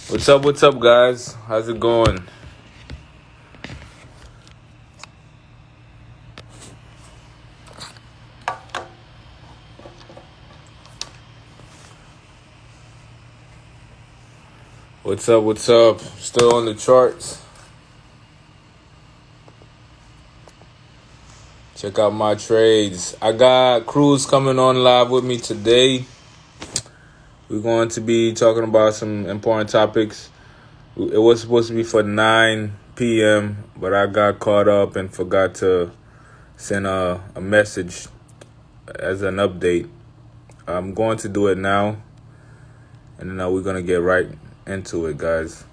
What's up, guys? How's it going? What's up? Still on the charts. Check out my trades. I got Cruz coming on live with me today. We're going to be talking about some important topics. It was supposed to be for 9 p.m., but I got caught up and forgot to send a message as an update. I'm going to do it now, and then we're going to get right into it, guys.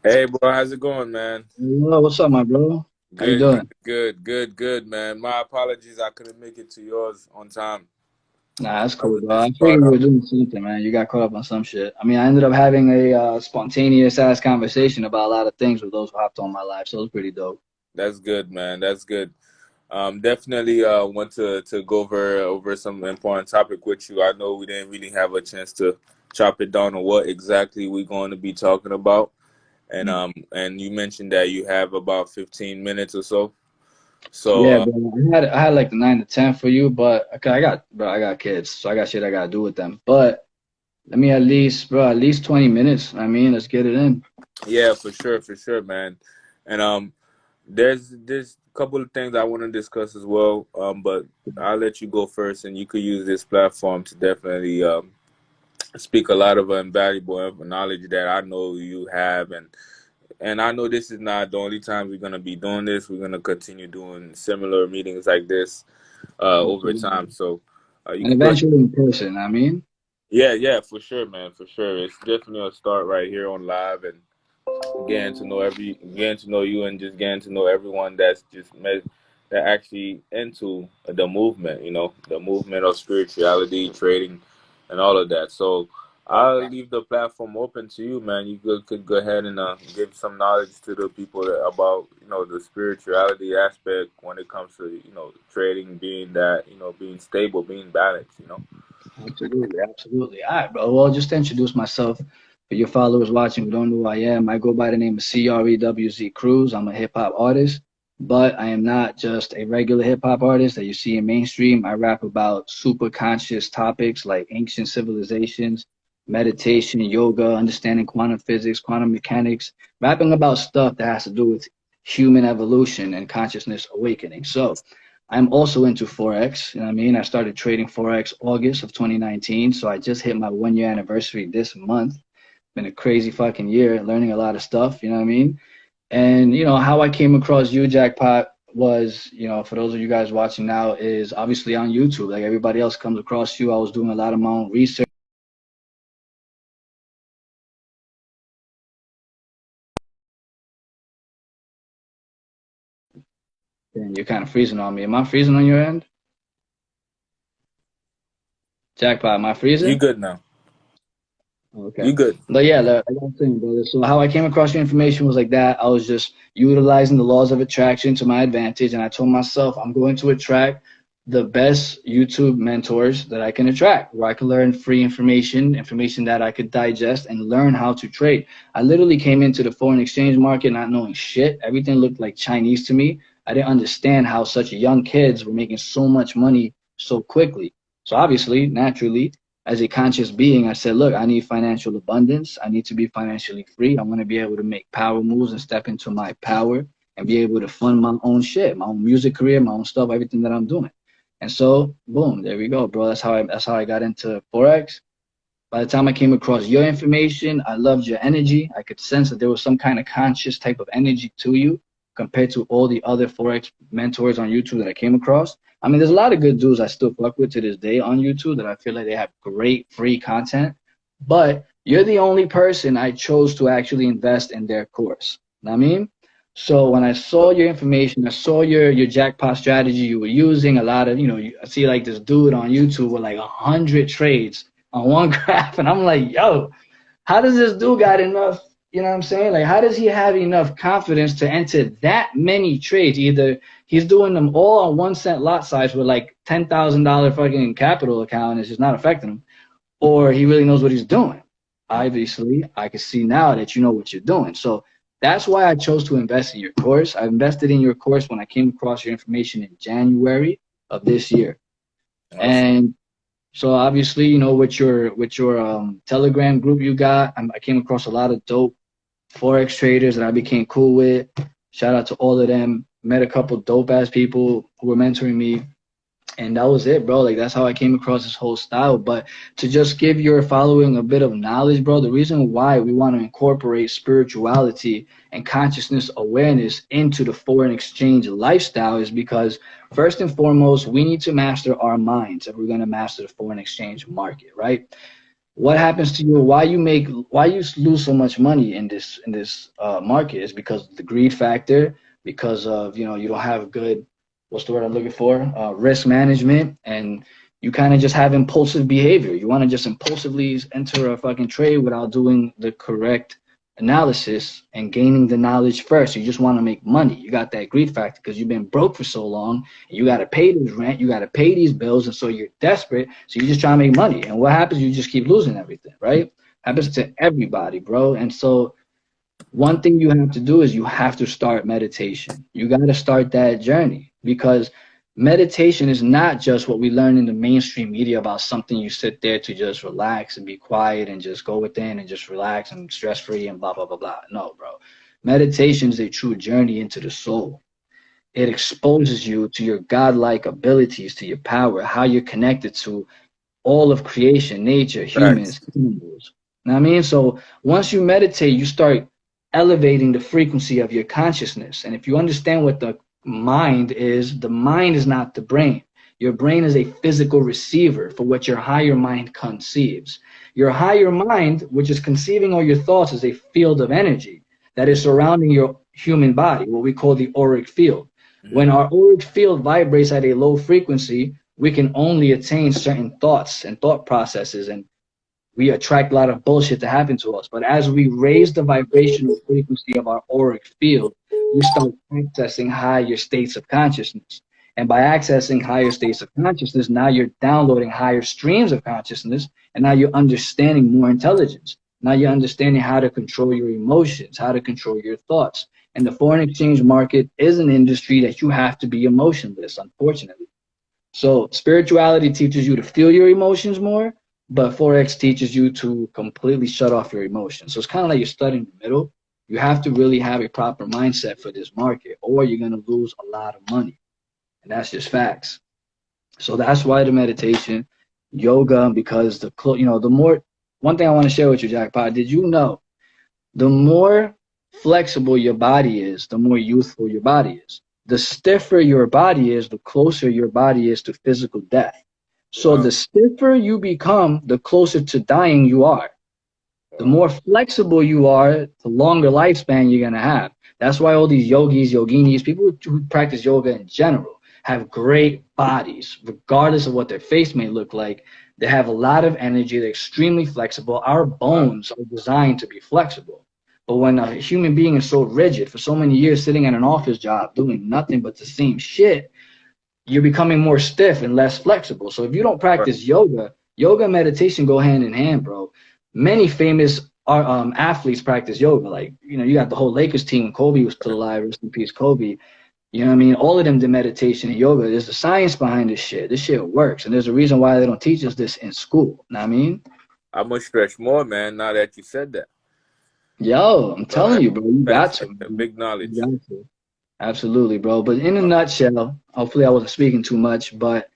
Hey, bro, how's it going, man? Hello, what's up, my bro? How you Good, doing? good, man. My apologies, I couldn't make it to yours on time. Nah, that's I cool, was bro. I just figured caught you were up. doing something, man. You got caught up on some shit. I mean, I ended up having a spontaneous ass conversation about a lot of things with those who hopped on my live, so it was pretty dope. That's good, man. That's good. Definitely want to go over some important topic with you. I know we didn't really have a chance to chop it down on what exactly we're going to be talking about, and you mentioned that you have about 15 minutes or so. So Yeah, bro. I had like the 9 to 10 for you, but I got kids, so I got shit I gotta do with them. But let me at least 20 minutes. I mean, let's get it in. yeah, for sure, man. And there's a couple of things I want to discuss as well. But I'll let you go first, and you could use this platform to definitely speak a lot of invaluable knowledge that I know you have, and I know this is not the only time we're gonna be doing this. We're gonna continue doing similar meetings like this over time. Absolutely. So you And could go ahead. eventually in person, I mean. Yeah, for sure, man, for sure. It's definitely a start right here on live, and getting to know you, and just getting to know everyone that's that actually into the movement. The movement of spirituality, trading, and all of that. So I'll leave the platform open to you, man. You could go ahead and give some knowledge to the people about the spirituality aspect when it comes to trading, being stable, being balanced. Absolutely, absolutely. All right, bro. Well, just to introduce myself for your followers watching who don't know who I am, I go by the name of CREWZ Cruz. I'm a hip hop artist, but I am not just a regular hip hop artist that you see in mainstream. I rap about super conscious topics like ancient civilizations, meditation, yoga, understanding quantum physics, quantum mechanics, rapping about stuff that has to do with human evolution and consciousness awakening. So, I'm also into Forex. You know what I mean? I started trading Forex August of 2019. So I just hit my 1 year anniversary this month. Been a crazy fucking year, learning a lot of stuff. You know what I mean? And how I came across you, Jackpot, was for those of you guys watching now, is obviously on YouTube. Like everybody else comes across you. I was doing a lot of my own research. And you're kind of freezing on me. Am I freezing on your end? Jackpot, am I You freezing? good now? Okay. You good? But yeah, like I was saying, brother. So how I came across your information was like that. I was just utilizing the laws of attraction to my advantage, and I told myself I'm going to attract the best YouTube mentors that I can attract, where I can learn free information that I could digest and learn how to trade. I literally came into the foreign exchange market not knowing shit. Everything looked like Chinese to me. I didn't understand how such young kids were making so much money so quickly. So obviously, naturally, as a conscious being, I said, look, I need financial abundance. I need to be financially free. I want to be able to make power moves and step into my power and be able to fund my own shit, my own music career, my own stuff, everything that I'm doing. And so, boom, there we go, bro. That's how I got into Forex. By the time I came across your information, I loved your energy. I could sense that there was some kind of conscious type of energy to you compared to all the other Forex mentors on YouTube that I came across. I mean, there's a lot of good dudes I still fuck with to this day on YouTube that I feel like they have great free content. But you're the only person I chose to actually invest in their course. Know what I mean? So when I saw your information, I saw your jackpot strategy you were using, a lot of, I see like this dude on YouTube with like 100 trades on one graph, and I'm like, yo, how does this dude got enough? You know what I'm saying? Like, how does he have enough confidence to enter that many trades? Either he's doing them all on 1 cent lot size with like $10,000 fucking capital account and it's just not affecting him, or he really knows what he's doing. Obviously, I can see now that you know what you're doing. So that's why I chose to invest in your course. I invested in your course when I came across your information in January of this year. Awesome. And so obviously, you know, with your Telegram group you got, I came across a lot of dope Forex traders that I became cool with. Shout out to all of them. Met a couple dope ass people who were mentoring me. And that was it, bro. Like, that's how I came across this whole style. But to just give your following a bit of knowledge, bro, the reason why we want to incorporate spirituality and consciousness awareness into the foreign exchange lifestyle is because, first and foremost, we need to master our minds if we're going to master the foreign exchange market, right? What happens to you, why you lose so much money in this market is because of the greed factor, because of, you know, you don't have good, what's the word I'm looking for, risk management, and you kind of just have impulsive behavior. You want to just impulsively enter a fucking trade without doing the correct analysis and gaining the knowledge first. You just want to make money. You got that greed factor because you've been broke for so long. And you got to pay this rent. You got to pay these bills. And so you're desperate. So you just try to make money. And what happens? You just keep losing everything, right? Happens to everybody, bro. And so one thing you have to do is you have to start meditation. You got to start that journey because meditation is not just what we learn in the mainstream media about something you sit there to just relax and be quiet and just go within and just relax and stress free and blah, blah, blah, blah. No, bro. Meditation is a true journey into the soul. It exposes you to your godlike abilities, to your power, how you're connected to all of creation, nature, Facts. humans, animals. You know what I mean? So once you meditate, you start elevating the frequency of your consciousness. And if you understand what the mind is not the brain. Your brain is a physical receiver for what your higher mind conceives. Your higher mind, which is conceiving all your thoughts, is a field of energy that is surrounding your human body, what we call the auric field. When our auric field vibrates at a low frequency, we can only attain certain thoughts and thought processes, and we attract a lot of bullshit to happen to us. But as we raise the vibrational frequency of our auric field, we start accessing higher states of consciousness. And by accessing higher states of consciousness, now you're downloading higher streams of consciousness, and now you're understanding more intelligence. Now you're understanding how to control your emotions, how to control your thoughts. And the foreign exchange market is an industry that you have to be emotionless, unfortunately. So spirituality teaches you to feel your emotions more, but Forex teaches you to completely shut off your emotions. So it's kind of like you're studying the middle. You have to really have a proper mindset for this market, or you're going to lose a lot of money. And that's just facts. So that's why the meditation, yoga, because the more, one thing I want to share with you, Jackpot, did you know the more flexible your body is, the more youthful your body is. The stiffer your body is, the closer your body is to physical death. So the stiffer you become, the closer to dying you are. The more flexible you are, the longer lifespan you're going to have. That's why all these yogis, yoginis, people who practice yoga in general have great bodies, regardless of what their face may look like. They have a lot of energy. They're extremely flexible. Our bones are designed to be flexible. But when a human being is so rigid for so many years sitting at an office job doing nothing but the same shit, you're becoming more stiff and less flexible. So if you don't practice yoga, yoga and meditation go hand in hand, bro. Many famous athletes practice yoga. Like, you know, you got the whole Lakers team when Kobe was still alive. Rest in peace, Kobe. You know what I mean? All of them did meditation and yoga. There's the science behind this shit. This shit works. And there's a reason why they don't teach us this in school. Know what I mean? I must stretch more, man, now that you said that. Yo, I'm telling you, bro. You got to. Big knowledge. You got to. Absolutely, bro. But in a nutshell, hopefully I wasn't speaking too much, but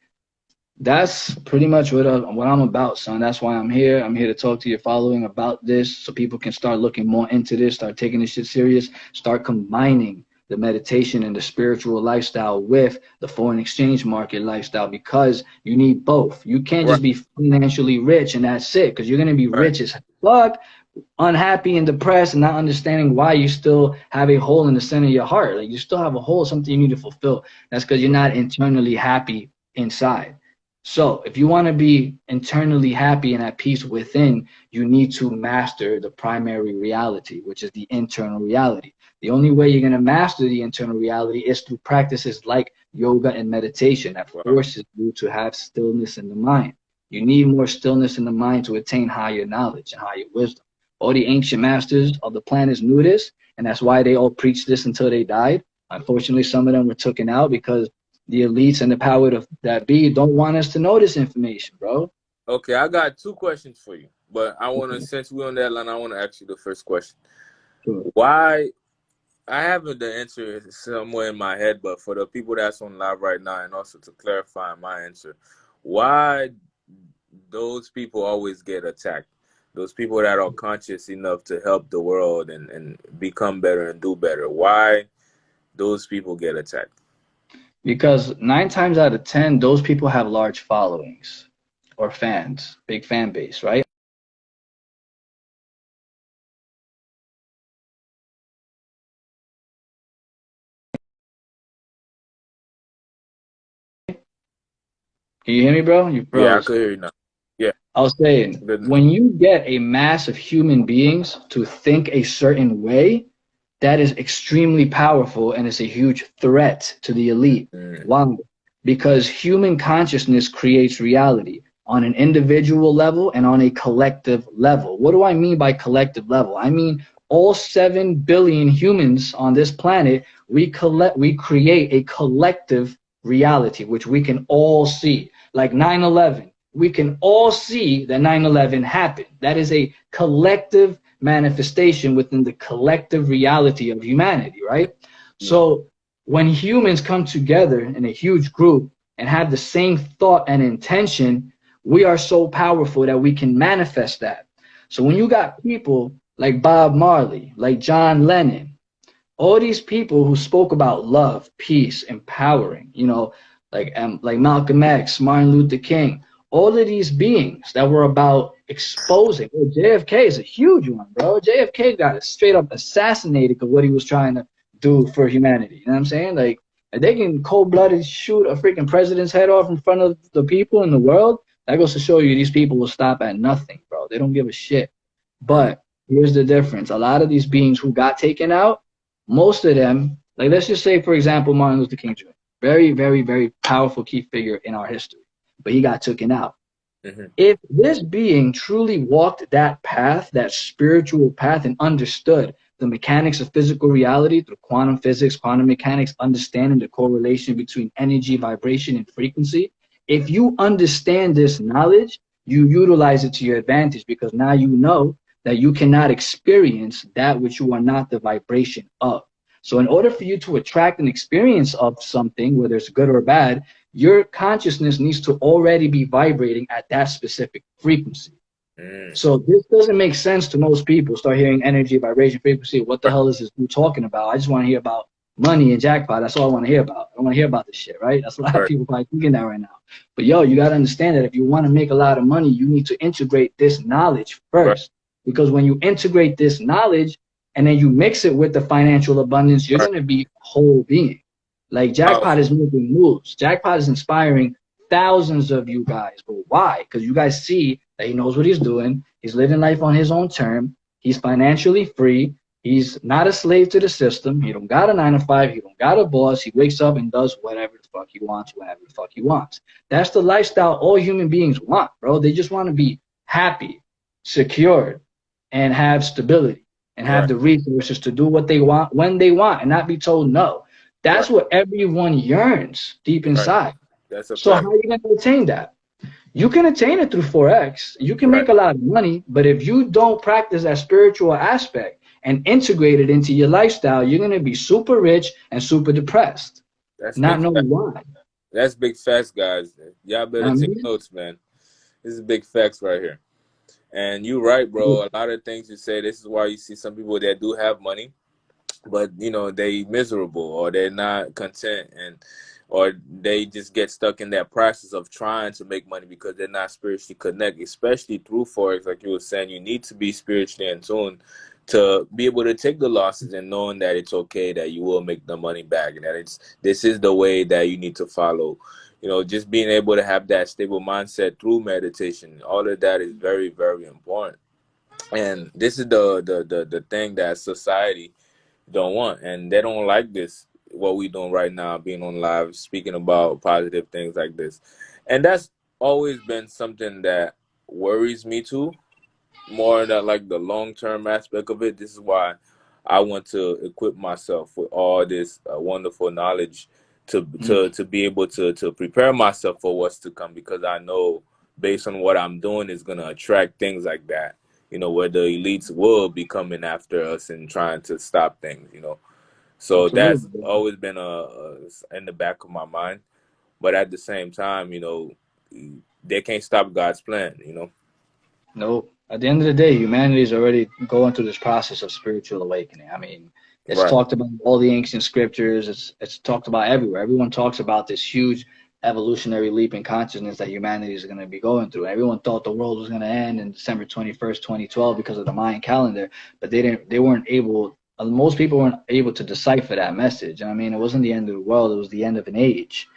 that's pretty much what I'm about, son. That's why I'm here. I'm here to talk to your following about this so people can start looking more into this, start taking this shit serious, start combining the meditation and the spiritual lifestyle with the foreign exchange market lifestyle, because you need both. You can't just be financially rich and that's it, because you're going to be rich as fuck, unhappy and depressed and not understanding why you still have a hole in the center of your heart. Like, you still have a hole, something you need to fulfill. That's because you're not internally happy inside. So if you want to be internally happy and at peace within, you need to master the primary reality, which is the internal reality. The only way you're going to master the internal reality is through practices like yoga and meditation that Wow. forces you to have stillness in the mind. You need more stillness in the mind to attain higher knowledge and higher wisdom. All the ancient masters of the planets knew this, and that's why they all preached this until they died. Unfortunately, some of them were taken out because the elites and the power that be don't want us to know this information, bro. Okay, I got two questions for you, but I want to, since we're on that line, I want to ask you the first question. Sure. Why? I have the answer somewhere in my head, but for the people that's on live right now, and also to clarify my answer, why those people always get attacked? Those people that are conscious enough to help the world and become better and do better. Why those people get attacked? Because 9 times out of 10, those people have large followings or fans, big fan base, right? Can you hear me, bro? You Yeah, I froze. could hear you now. Yeah, I was saying, good now. when you get a mass of human beings to think a certain way, that is extremely powerful and it's a huge threat to the elite. Mm. Why? Because human consciousness creates reality on an individual level and on a collective level. What do I mean by collective level? I mean all 7 billion humans on this planet, we create a collective reality which we can all see. Like 9/11, we can all see that 9/11 happened. That is a collective manifestation within the collective reality of humanity, right? Yeah. So when humans come together in a huge group and have the same thought and intention, we are so powerful that we can manifest that. So when you got people like Bob Marley, like John Lennon, all these people who spoke about love, peace, empowering, like Malcolm X, Martin Luther King, all of these beings that were about exposing. Well, JFK is a huge one, bro. JFK got straight up assassinated because what he was trying to do for humanity. You know what I'm saying? Like, if they can cold-blooded shoot a freaking president's head off in front of the people in the world, that goes to show you these people will stop at nothing, bro. They don't give a shit. Mm. But here's the difference. A lot of these beings who got taken out, most of them, like let's just say, for example, Martin Luther King Jr., very, very, very powerful key figure in our history, but he got taken out. Mm-hmm. If this being truly walked that path, that spiritual path, and understood the mechanics of physical reality through quantum physics, quantum mechanics, understanding the correlation between energy, vibration, and frequency, if you understand this knowledge, you utilize it to your advantage because now you know that you cannot experience that which you are not the vibration of. So, in order for you to attract an experience of something, whether it's good or bad, your consciousness needs to already be vibrating at that specific frequency. Mm. So this doesn't make sense to most people. Start hearing energy, vibration, frequency. What the Right. hell is this dude talking about? I just want to hear about money and jackpot. That's all I want to hear about. I don't want to hear about this shit, right? That's a lot of Right. people probably thinking that right now. But yo, you got to understand that if you want to make a lot of money, you need to integrate this knowledge Right. first. Because when you integrate this knowledge and then you mix it with the financial abundance, you're Right. going to be a whole being. Like Jackpot Powerful. is making moves. Jackpot is inspiring thousands of you guys. But why? Because you guys see that he knows what he's doing. He's living life on his own term. He's financially free. He's not a slave to the system. He don't got a 9 to 5. He don't got a boss. He wakes up and does whatever the fuck he wants, whenever the fuck he wants. That's the lifestyle all human beings want, bro. They just want to be happy, secured, and have stability and have Right. the resources to do what they want when they want and not be told no. Right. That's what everyone yearns deep Right. inside. That's a So how fact. are you going to attain that? You can attain it through Forex. You can Right. make a lot of money, but if you don't practice that spiritual aspect and integrate it into your lifestyle, you're going to be super rich and super depressed, That's not big knowing fact. why. That's big facts, guys. Y'all better I take mean, notes, man. This is big facts right here. And you right, bro. A lot of things you say. This is why you see some people that do have money, but they miserable or they're not content, and or they just get stuck in that process of trying to make money because they're not spiritually connected, especially through Forex. Like you were saying, you need to be spiritually in tune to be able to take the losses and knowing that it's okay, that you will make the money back, and that this is the way that you need to follow. You know, just being able to have that stable mindset through meditation, all of that is very, very important. And this is the thing that society don't want, and they don't like this, what we doing right now, being on live, speaking about positive things like this. And that's always been something that worries me too, more than like the long term aspect of it. This is why I want to equip myself with all this wonderful knowledge to be able to prepare myself for what's to come, because I know based on what I'm doing is going to attract things like that. You know, where the elites will be coming after us and trying to stop things. You know, so that's Absolutely. always been in the back of my mind. But at the same time, you know, they can't stop God's plan. You know. No, at the end of the day, humanity is already going through this process of spiritual awakening. I mean, it's Right. talked about in all the ancient scriptures. It's talked about everywhere. Everyone talks about this huge evolutionary leap in consciousness that humanity is going to be going through. Everyone thought the world was going to end in December 21st, 2012 because of the Mayan calendar, but they weren't able. Most people weren't able to decipher that message. And I mean, it wasn't the end of the world; it was the end of an age.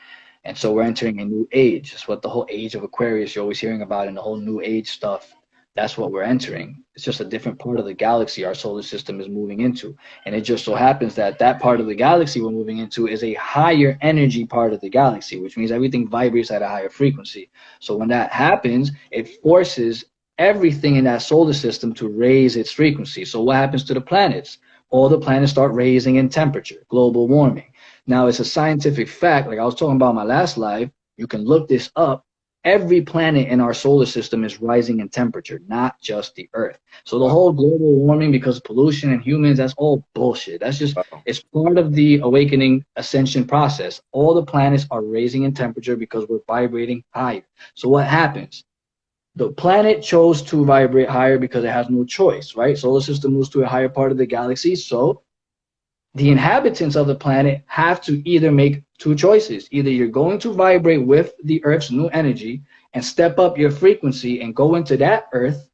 And so we're entering a new age. It's what the whole age of Aquarius you're always hearing about, and the whole new age stuff. That's what we're entering. It's just a different part of the galaxy our solar system is moving into. And it just so happens that that part of the galaxy we're moving into is a higher energy part of the galaxy, which means everything vibrates at a higher frequency. So when that happens, it forces everything in that solar system to raise its frequency. So what happens to the planets? All the planets start raising in temperature, global warming. Now, it's a scientific fact, like I was talking about in my last live, you can look this up. Every planet in our solar system is rising in temperature, not just the Earth. So the Wow. whole global warming because of pollution and humans, that's all bullshit. That's just, Wow. it's part of the awakening ascension process. All the planets are raising in temperature because we're vibrating higher. So what happens? The planet chose to vibrate higher because it has no choice, right? Solar system moves to a higher part of the galaxy. So the inhabitants of the planet have to either make two choices. Either you're going to vibrate with the Earth's new energy and step up your frequency and go into that Earth,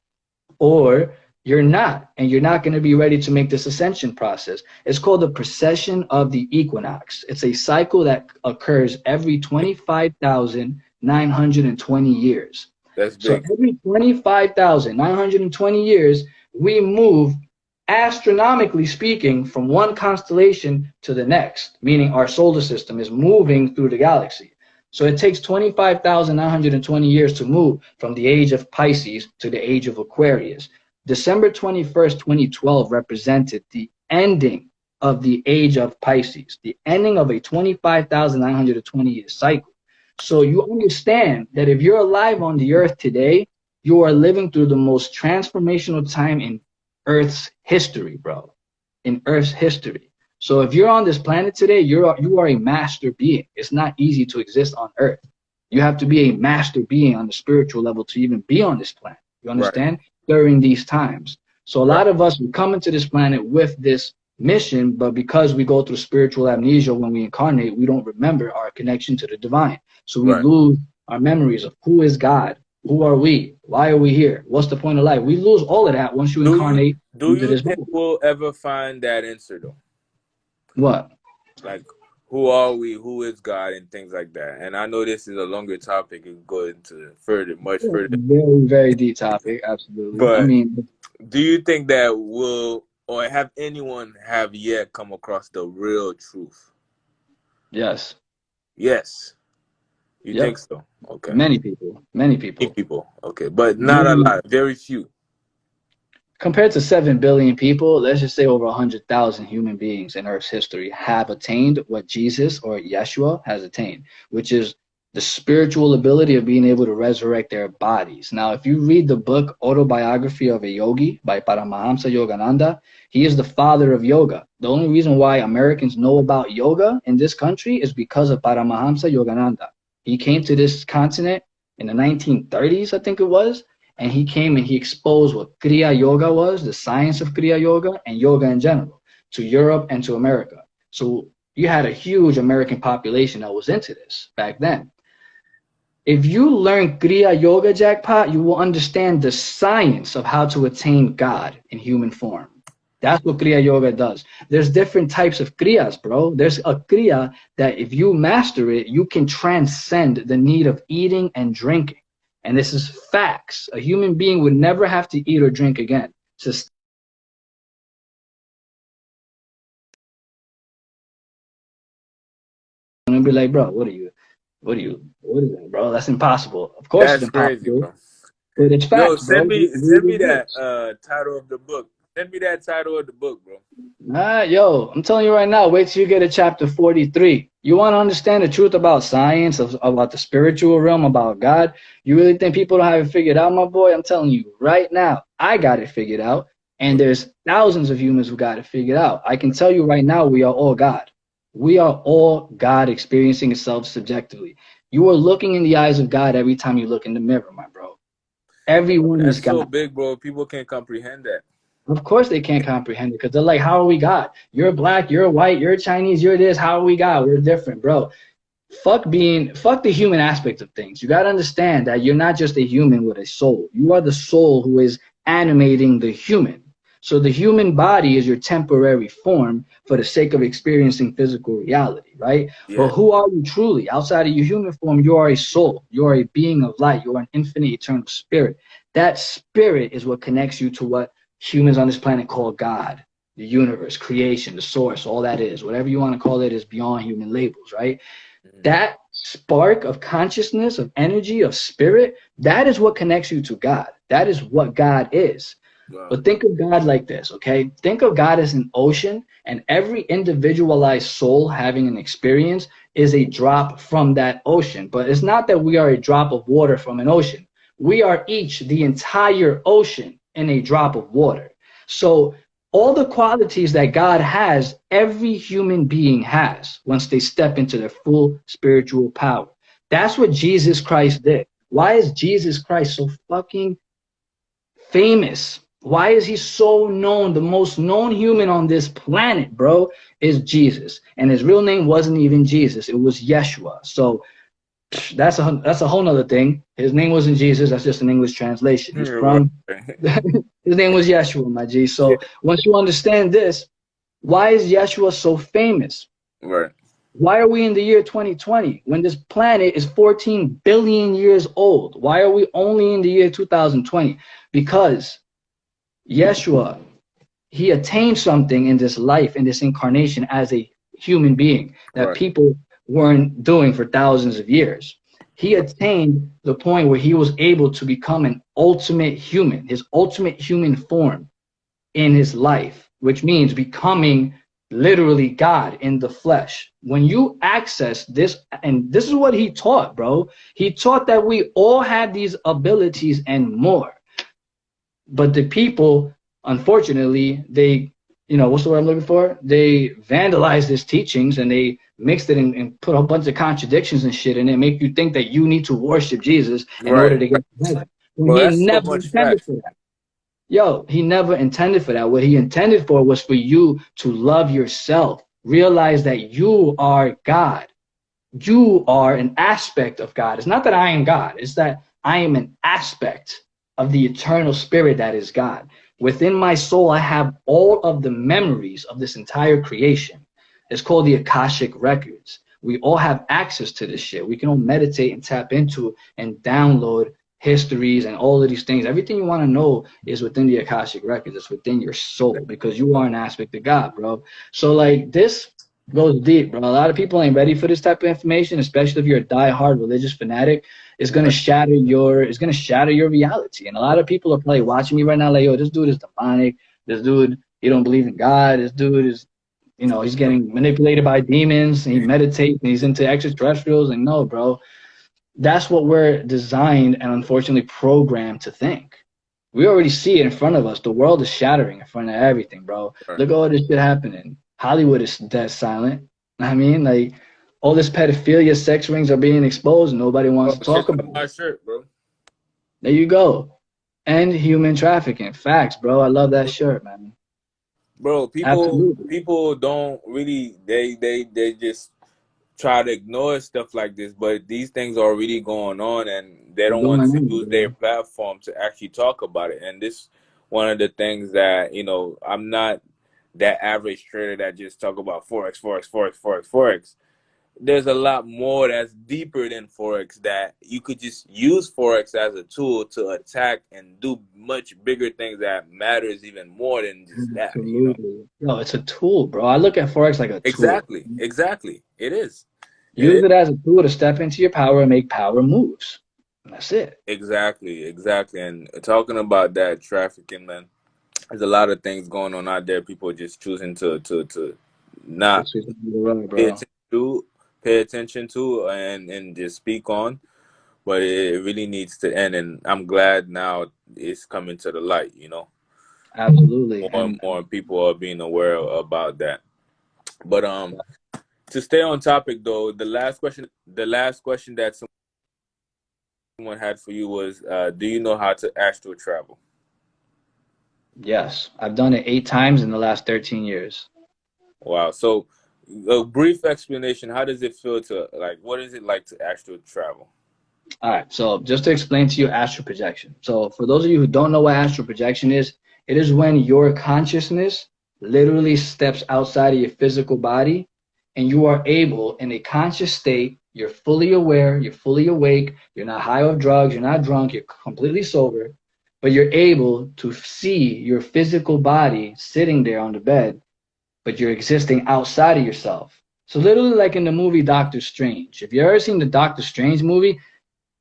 or you're not, and you're not going to be ready to make this ascension process. It's called the precession of the equinox. It's a cycle that occurs every 25,920 years. That's So big. every 25,920 years, we move astronomically speaking from one constellation to the next, meaning our solar system is moving through the galaxy. So it takes 25,920 years to move from the age of Pisces to the age of Aquarius. December 21st, 2012 represented the ending of the age of Pisces, the ending of a 25,920 year cycle. So you understand that if you're alive on the earth today, you are living through the most transformational time in Earth's history, bro. In Earth's history. So if you're on this planet today, you are a master being. It's not easy to exist on Earth. You have to be a master being on the spiritual level to even be on this planet. You Right. understand? During these times. So a Right. lot of us we come into this planet with this mission, but because we go through spiritual amnesia when we incarnate, we don't remember our connection to the divine. So we Right. lose our memories of who is God, who are we, why are we here, what's the point of life. We lose all of that once you Do you incarnate do into you this think body. we'll ever find that answer though? What? Like, who are we? Who is God? And things like that. And I know this is a longer topic and go into further, much further. Very, very deep topic. Absolutely. I But mean, do you think that will, or have anyone have yet come across the real truth? yes. Yes. You think Yep. so? Okay. Many people. Many Many people. people. Okay. But not a Many, lot. Very few. compared to 7 billion people, let's just say over 100,000 human beings in Earth's history have attained what Jesus or Yeshua has attained, which is the spiritual ability of being able to resurrect their bodies. Now, if you read the book Autobiography of a Yogi by Paramahamsa Yogananda, he is the father of yoga. The only reason why Americans know about yoga in this country is because of Paramahamsa Yogananda. He came to this continent in the 1930s, I think it was, and he came and he exposed what Kriya Yoga was, the science of Kriya Yoga and yoga in general, to Europe and to America. So you had a huge American population that was into this back then. If you learn Kriya Yoga, Jackpot, you will understand the science of how to attain God in human form. That's what Kriya Yoga does. There's different types of Kriyas, bro. There's a Kriya that if you master it, you can transcend the need of eating and drinking. And this is facts. A human being would never have to eat or drink again. Just and be like, bro, what is that, bro? That's impossible. Of course it's That's crazy, impossible, bro. but it's Yo, facts, bro. send Read me the that books. title of the book. Send me that title of the book, bro. Yo, I'm telling you right now, wait till you get to chapter 43. You want to understand the truth about science, about the spiritual realm, about God? You really think people don't have it figured out, my boy? I'm telling you right now, I got it figured out. And there's thousands of humans who got it figured out. I can tell you right now, we are all God. We are all God experiencing itself subjectively. You are looking in the eyes of God every time you look in the mirror, my bro. Everyone is That's so God. big, bro. People can't comprehend that. Of course they can't comprehend it because they're like, how are we God? You're black, you're white, you're Chinese, you're this. How are we God? We're different, bro. Fuck the human aspect of things. You got to understand that you're not just a human with a soul. You are the soul who is animating the human. So the human body is your temporary form for the sake of experiencing physical reality, right? But Yeah. who are you truly? Outside of your human form, you are a soul. You are a being of light. You are an infinite, eternal spirit. That spirit is what connects you to what humans on this planet call God, the universe, creation, the source, all that is. Whatever you want to call it is beyond human labels, right? Mhm. That spark of consciousness, of energy, of spirit, that is what connects you to God. That is what God is. Wow. But think of God like this, okay? Think of God as an ocean, and every individualized soul having an experience is a drop from that ocean. But it's not that we are a drop of water from an ocean. We are each the entire ocean in a drop of water. So all the qualities that God has, every human being has once they step into their full spiritual power. That's what Jesus Christ did. Why is Jesus Christ so fucking famous? Why is he so known? The most known human on this planet, bro, is Jesus. And his real name wasn't even Jesus, it was Yeshua. So that's a whole nother thing. His name wasn't Jesus, that's just an English translation. He's Right. from his name was Yeshua, my G. Yeah. So once you understand this, why is Yeshua so famous? Right. Why are we in the year 2020 when this planet is 14 billion years old? Why are we only in the year 2020? Because Yeshua, he attained something in this life, in this incarnation as a human being that Right. people weren't doing for thousands of years. He attained the point where he was able to become an ultimate human, his ultimate human form in his life, which means becoming literally God in the flesh. When you access this, and this is what he taught, bro. He taught that we all have these abilities and more. But the people, unfortunately, they, what's the word I'm looking for? They vandalized his teachings and they mixed it and put a bunch of contradictions and shit in it, make you think that you need to worship Jesus in order Right. to get to heaven. When Bro, he that's so never much intended facts. for that. Yo, he never intended for that. What he intended for was for you to love yourself. Realize that you are God. You are an aspect of God. It's not that I am God, it's that I am an aspect of the eternal spirit that is God. Within my soul, I have all of the memories of this entire creation. It's called the Akashic Records. We all have access to this shit. We can all meditate and tap into and download histories and all of these things. Everything you want to know is within the Akashic Records. It's within your soul because you are an aspect of God, bro. So like this goes deep, bro. A lot of people ain't ready for this type of information, especially if you're a die-hard religious fanatic. Right. It's gonna shatter your reality. And a lot of people are probably watching me right now, like, yo, this dude is demonic. This dude, he don't believe in God. This dude is, he's getting manipulated by demons. And he meditates and he's into extraterrestrials. And no, bro, that's what we're designed and unfortunately programmed to think. We already see it in front of us. The world is shattering in front of everything, bro. Right. Look at all this shit happening. Hollywood is dead silent. I mean, like all this pedophilia, sex rings are being exposed, and nobody Oh, wants to talk shit on about my it. shirt, bro. There you go. And human trafficking. Facts, bro. I love that shirt, man. Bro, Absolutely. people don't really they just try to ignore stuff like this, but these things are really going on, and they It's don't going want to on, use their bro. platform to actually talk about it. And this one of the things that I'm not. that average trader that just talk about Forex, Forex, Forex, Forex, Forex. There's a lot more that's deeper than Forex, that you could just use Forex as a tool to attack and do much bigger things that matters even more than just that, you know? Absolutely. No, it's a tool, bro. I look at Forex like a tool. Exactly. Exactly. It is. It Use is. it as a tool to step into your power and make power moves. And that's it. Exactly. Exactly. And talking about that trafficking, man, there's a lot of things going on out there. People just choosing to not It's just the road, pay bro. attention to, pay attention to, and just speak on. But it really needs to end, and I'm glad now it's coming to the light. You know, Absolutely. more and And more people are being aware about that. But to stay on topic though, the last question that someone had for you was, do you know how to astral travel? yes, I've done it 8 times in the last 13 years. Wow. So, a brief explanation. How does it feel to, like? What is it like to astral travel? All right, so just to explain to you astral projection. So for those of you who don't know what astral projection is, it is when your consciousness literally steps outside of your physical body and you are able in a conscious state, you're fully aware, you're fully awake, you're not high off drugs, you're not drunk, you're completely sober, but you're able to see your physical body sitting there on the bed, but you're existing outside of yourself. So literally like in the movie Doctor Strange. If you ever seen the Doctor Strange movie,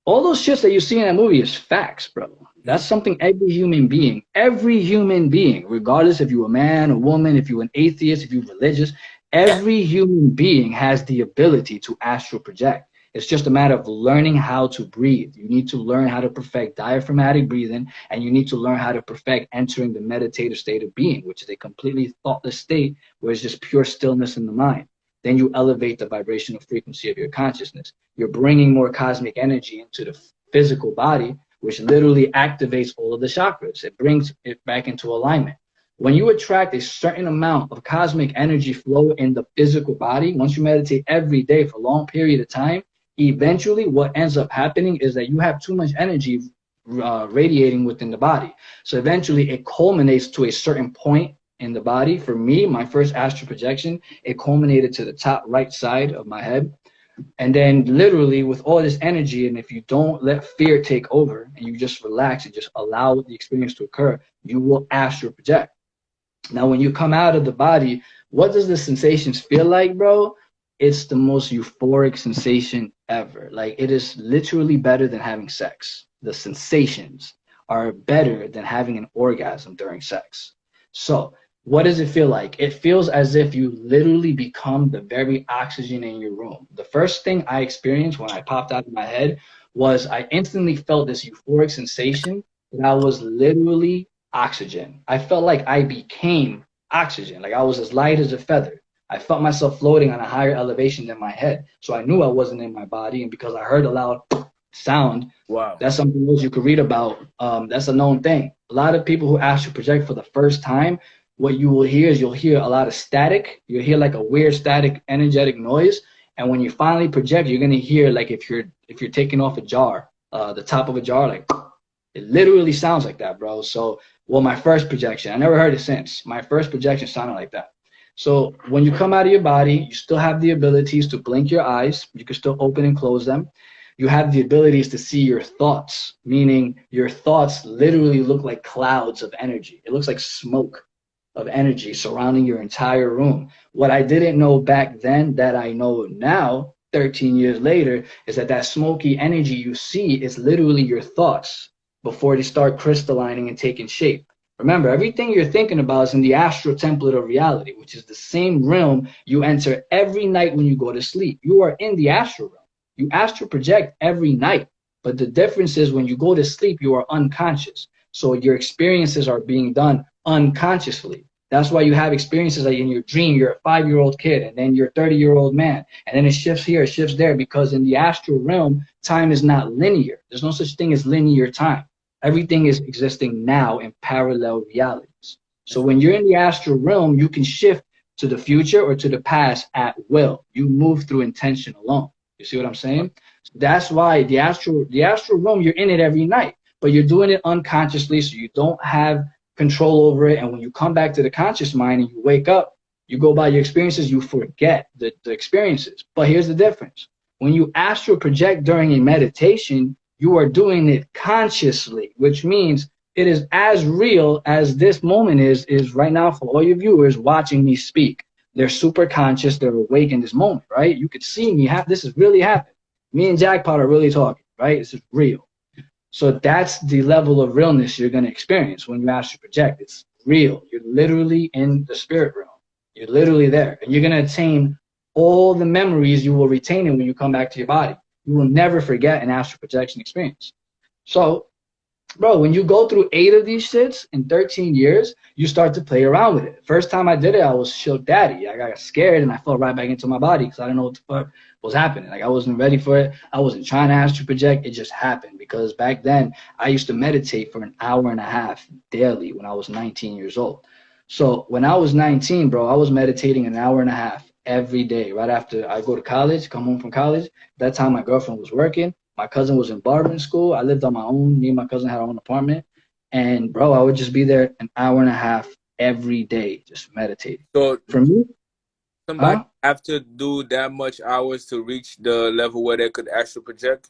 all those shits that you see in that movie is facts, bro. Hmm? That's something every human being, regardless if you're a man, a woman, if you're an atheist, if you're religious, every human being has the ability to astral project. It's just a matter of learning how to breathe. You need to learn how to perfect diaphragmatic breathing, and you need to learn how to perfect entering the meditative state of being, which is a completely thoughtless state where it's just pure stillness in the mind. Then you elevate the vibrational frequency of your consciousness. You're bringing more cosmic energy into the physical body, which literally activates all of the chakras. It brings it back into alignment. When you attract a certain amount of cosmic energy flow in the physical body, once you meditate every day for a long period of time, eventually what ends up happening is that you have too much energy radiating within the body. So eventually it culminates to a certain point in the body. For me, my first astral projection, it culminated to the top right side of my head. And then literally with all this energy, and if you don't let fear take over and you just relax and just allow the experience to occur, you will astral project. Now, when you come out of the body, what does the sensations feel like, bro? It's the most euphoric sensation ever. Like it is literally better than having sex. The sensations are better than having an orgasm during sex. So, what does it feel like? It feels as if you literally become the very oxygen in your room. The first thing I experienced when I popped out of my head was I instantly felt this euphoric sensation that I was literally oxygen. I felt like I became oxygen, like I was as light as a feather. I felt myself floating on a higher elevation than my head. So I knew I wasn't in my body. And because I heard a loud sound, Wow. that's something else you could read about. That's a known thing. A lot of people who astral project for the first time, what you will hear is you'll hear a lot of static. You'll hear like a weird static energetic noise. And when you finally project, you're gonna hear like if you're taking off a jar, the top of a jar, like it literally sounds like that, bro. So, well, my first projection, I never heard it since. My first projection sounded like that. So when you come out of your body, you still have the abilities to blink your eyes. You can still open and close them. You have the abilities to see your thoughts, meaning your thoughts literally look like clouds of energy. It looks like smoke of energy surrounding your entire room. What I didn't know back then that I know now, 13 years later, is that that smoky energy you see is literally your thoughts before they start crystallizing and taking shape. Remember, everything you're thinking about is in the astral template of reality, which is the same realm you enter every night when you go to sleep. You are in the astral realm. You astral project every night. But the difference is when you go to sleep, you are unconscious. So your experiences are being done unconsciously. That's why you have experiences like in your dream, you're a 5-year-old kid, and then you're a 30-year-old man. And then it shifts here, it shifts there, because in the astral realm, time is not linear. There's no such thing as linear time. Everything is existing now in parallel realities. So when you're in the astral realm, you can shift to the future or to the past at will. You move through intention alone. You see what I'm saying? That's why the astral realm, you're in it every night, but you're doing it unconsciously, so you don't have control over it. And when you come back to the conscious mind and you wake up, you go by your experiences, you forget the experiences. But here's the difference. When you astral project during a meditation, you are doing it consciously, which means it is as real as this moment is right now for all your viewers watching me speak. They're super conscious, they're awake in this moment, right? You could see me, this is really happening. Me and Jackpot are really talking, right? This is real. So that's the level of realness you're going to experience when you astral project. It's real. You're literally in the spirit realm. You're literally there. And you're going to attain all the memories you will retain when you come back to your body. You will never forget an astral projection experience. So, bro, when you go through 8 of these shits in 13 years, you start to play around with it. First time I did it, I was shook daddy. I got scared and I fell right back into my body because I didn't know what the fuck was happening. Like, I wasn't ready for it. I wasn't trying to astral project. It just happened because back then I used to meditate for an hour and a half daily when I was 19 years old. So when I was 19, bro, I was meditating an hour and a half every day. Right after I go to college, come home from college. That time my girlfriend was working. My cousin was in barbering school. I lived on my own. Me and my cousin had our own apartment. And, bro, I would just be there an hour and a half every day just meditating. So for me, somebody have to do that much hours to reach the level where they could astral project?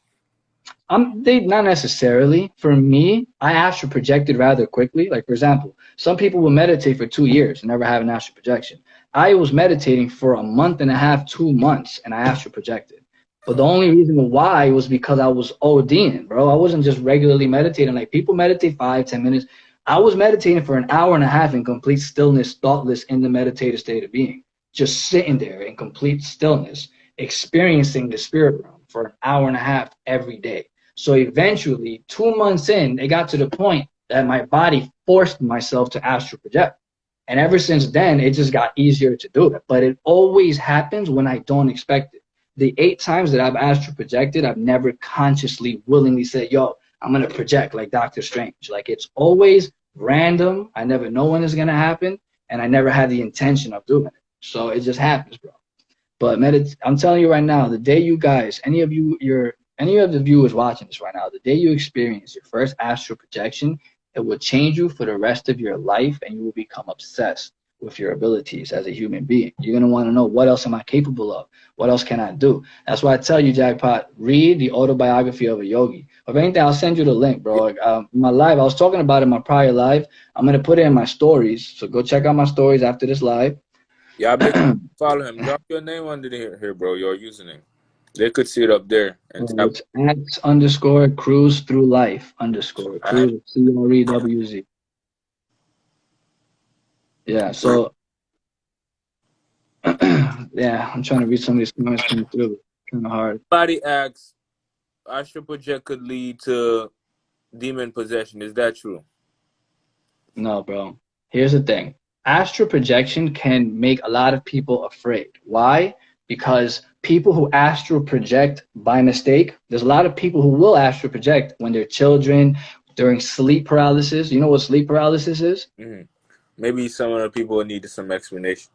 They not necessarily. For me, I astral projected rather quickly. Like, for example, some people will meditate for 2 years and never have an astral projection. I was meditating for a month and a half, 2 months, and I astral projected. But the only reason why was because I was ODing, bro. I wasn't just regularly meditating. Like, people meditate 5-10 minutes. I was meditating for an hour and a half in complete stillness, thoughtless, in the meditative state of being. Just sitting there in complete stillness, experiencing the spirit realm for an hour and a half every day. So eventually, 2 months in, it got to the point that my body forced myself to astral project. And ever since then, it just got easier to do it. But it always happens when I don't expect it. The 8 times that I've astral projected, I've never consciously, willingly said, yo, I'm going to project like Doctor Strange. Like, it's always random. I never know when it's going to happen. And I never had the intention of doing it. So it just happens, bro. But I'm telling you right now, the day you guys, any of the viewers watching this right now, the day you experience your first astral projection, it will change you for the rest of your life, and you will become obsessed with your abilities as a human being. You're going to want to know, what else am I capable of? What else can I do? That's why I tell you, Jackpot, read the autobiography of a yogi. If anything, I'll send you the link, bro. Like, my live, I was talking about it in my prior live. I'm going to put it in my stories. So go check out my stories after this live. Yeah, I bet you follow him. Drop your name under here, bro. Your username. They could see it up there. And it's @_cruise through life _ cruise CREWZ. Yeah, so yeah, I'm trying to read some of these comments coming through. Kind of hard. Somebody asks, astral project could lead to demon possession. Is that true? No, bro. Here's the thing. Astral projection can make a lot of people afraid. Why? Because people who astral project by mistake, there's a lot of people who will astral project when they're children, during sleep paralysis. You know what sleep paralysis is? Mm-hmm. Maybe some of the people need some explanation.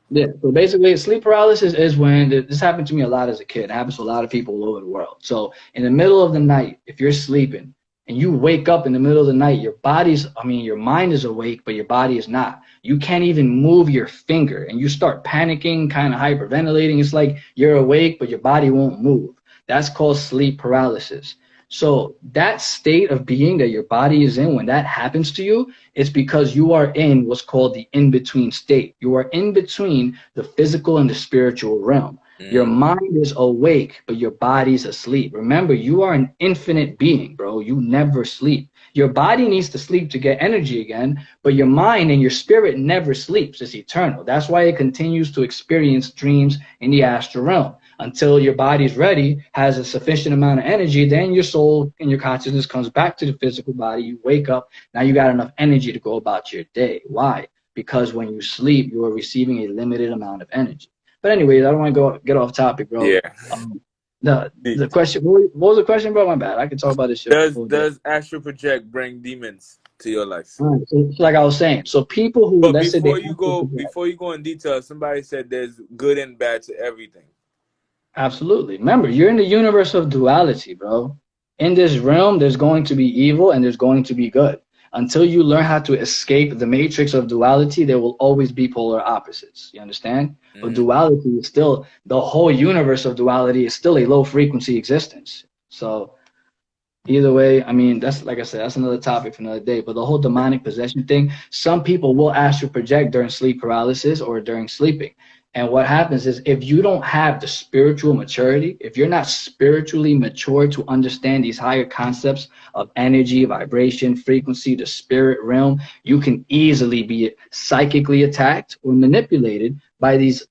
Yeah, so basically sleep paralysis is when, this happened to me a lot as a kid. It happens to a lot of people all over the world. So in the middle of the night, if you're sleeping, and you wake up in the middle of the night, your mind is awake, but your body is not. You can't even move your finger, and you start panicking, kind of hyperventilating. It's like you're awake, but your body won't move. That's called sleep paralysis. So that state of being that your body is in, when that happens to you, it's because you are in what's called the in-between state. You are in between the physical and the spiritual realm. Your mind is awake, but your body's asleep. Remember, you are an infinite being, bro. You never sleep. Your body needs to sleep to get energy again, but your mind and your spirit never sleeps. It's eternal. That's why it continues to experience dreams in the astral realm. Until your body's ready, has a sufficient amount of energy, then your soul and your consciousness comes back to the physical body. You wake up. Now you got enough energy to go about your day. Why? Because when you sleep, you are receiving a limited amount of energy. But anyways, I don't want to get off topic, bro. Yeah. The question, what was the question, bro? My bad. I can talk about this shit. Does astral project bring demons to your life? Right, so like I was saying, so people who, but let's before say you go in detail, somebody said there's good and bad to everything. Absolutely. Remember, you're in the universe of duality, bro. In this realm, there's going to be evil and there's going to be good. Until you learn how to escape the matrix of duality, there will always be polar opposites. You understand? But duality is still, the whole universe of duality is still a low frequency existence. So either way, I mean, that's, like I said, that's another topic for another day. But the whole demonic possession thing, some people will astral project during sleep paralysis or during sleeping. And what happens is, if you don't have the spiritual maturity, if you're not spiritually mature to understand these higher concepts of energy, vibration, frequency, the spirit realm, you can easily be psychically attacked or manipulated by these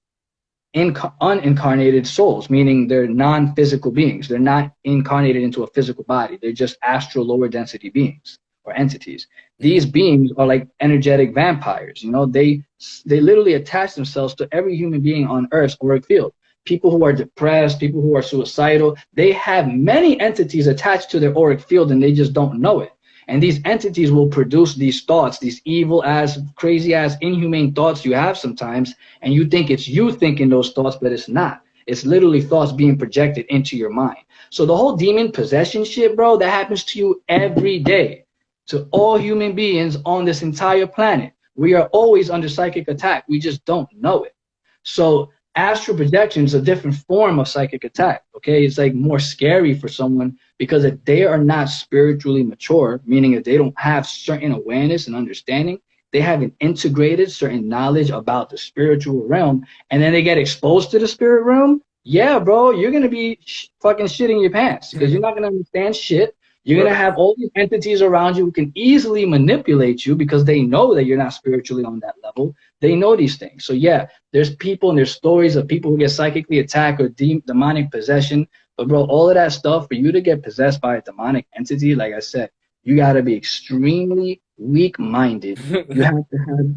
unincarnated souls, meaning they're non-physical beings. They're not incarnated into a physical body. They're just astral lower density beings or entities. These beings are like energetic vampires. You know, they literally attach themselves to every human being on Earth's auric field. People who are depressed, people who are suicidal, they have many entities attached to their auric field and they just don't know it. And these entities will produce these thoughts, these evil ass, crazy ass, inhumane thoughts you have sometimes. And you think it's you thinking those thoughts, but it's not. It's literally thoughts being projected into your mind. So the whole demon possession shit, bro, that happens to you every day, to all human beings on this entire planet. We are always under psychic attack. We just don't know it. So astral projection is a different form of psychic attack. Okay, it's like more scary for someone, because if they are not spiritually mature, meaning if they don't have certain awareness and understanding, they haven't integrated certain knowledge about the spiritual realm, and then they get exposed to the spirit realm, yeah, bro, you're gonna be fucking shitting your pants, because you're not gonna understand shit. You're gonna have all these entities around you who can easily manipulate you, because they know that you're not spiritually on that level. They know these things. So yeah, there's people and there's stories of people who get psychically attacked or demonic possession. But bro, all of that stuff, for you to get possessed by a demonic entity, like I said, you gotta be extremely weak-minded. You have to have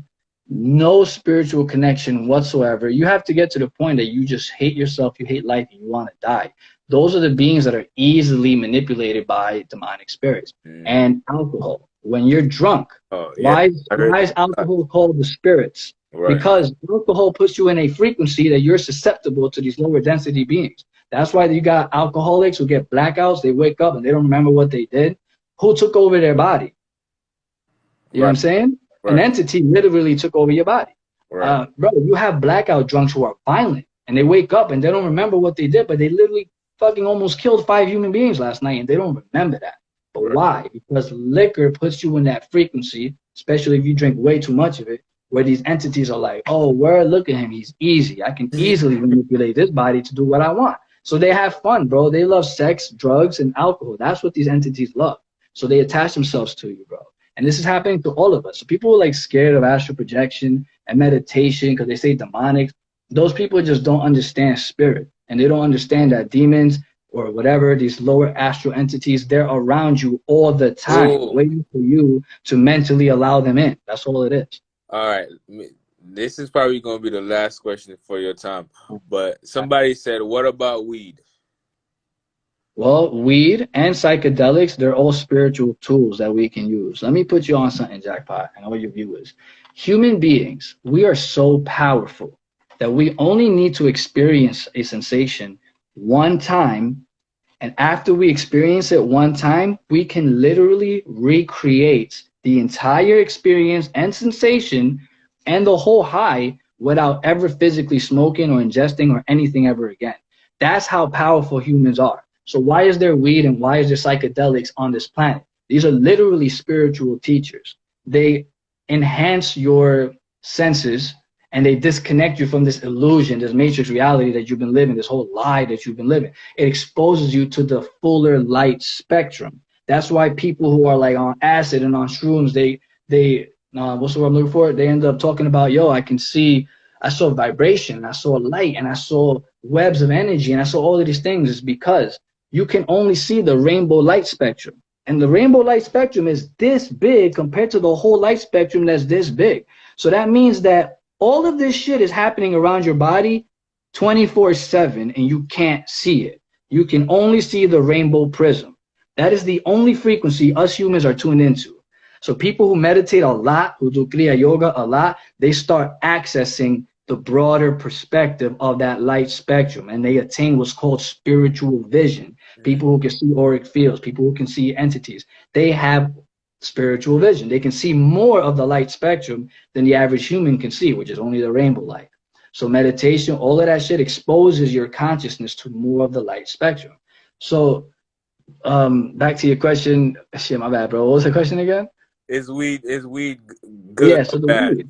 no spiritual connection whatsoever. You have to get to the point that you just hate yourself, you hate life, and you want to die. Those are the beings that are easily manipulated by demonic spirits. And alcohol. When you're drunk, why is alcohol called the spirits? Right. Because alcohol puts you in a frequency that you're susceptible to these lower density beings. That's why you got alcoholics who get blackouts. They wake up and they don't remember what they did. Who took over their body? You know what I'm saying? An entity literally took over your body. Bro, you have blackout drunks who are violent, and they wake up and they don't remember what they did, but they literally fucking almost killed 5 human beings last night, and they don't remember that. But why? Because liquor puts you in that frequency, especially if you drink way too much of it, where these entities are like, oh, word, look at him, he's easy. I can easily manipulate this body to do what I want. So they have fun, bro. They love sex, drugs, and alcohol. That's what these entities love. So they attach themselves to you, bro. And this is happening to all of us. So people are like scared of astral projection and meditation because they say demonic. Those people just don't understand spirit. And they don't understand that demons or whatever, these lower astral entities, they're around you all the time, waiting for you to mentally allow them in. That's all it is. All right. This is probably going to be the last question for your time. But somebody said, what about weed? Well, weed and psychedelics, they're all spiritual tools that we can use. Let me put you on something, Jackpot, and all your viewers. Human beings, we are so powerful that we only need to experience a sensation one time. And after we experience it one time, we can literally recreate the entire experience and sensation and the whole high without ever physically smoking or ingesting or anything ever again. That's how powerful humans are. So why is there weed and why is there psychedelics on this planet? These are literally spiritual teachers. They enhance your senses and they disconnect you from this illusion, this matrix reality that you've been living, this whole lie that you've been living. It exposes you to the fuller light spectrum. That's why people who are like on acid and on shrooms, what's the word I'm looking for? They end up talking about, yo, I saw vibration, I saw light, and I saw webs of energy, and I saw all of these things. Is because you can only see the rainbow light spectrum. And the rainbow light spectrum is this big compared to the whole light spectrum that's this big. So that means that all of this shit is happening around your body 24/7, and you can't see it. You can only see the rainbow prism. That is the only frequency us humans are tuned into. So people who meditate a lot, who do Kriya Yoga a lot, they start accessing the broader perspective of that light spectrum, and they attain what's called spiritual vision. People who can see auric fields, people who can see entities, they have spiritual vision. They can see more of the light spectrum than the average human can see, which is only the rainbow light. So meditation, all of that shit exposes your consciousness to more of the light spectrum. So back to your question. Shit, my bad, bro. What was the question again? Is weed good Yeah, or so the bad? weed.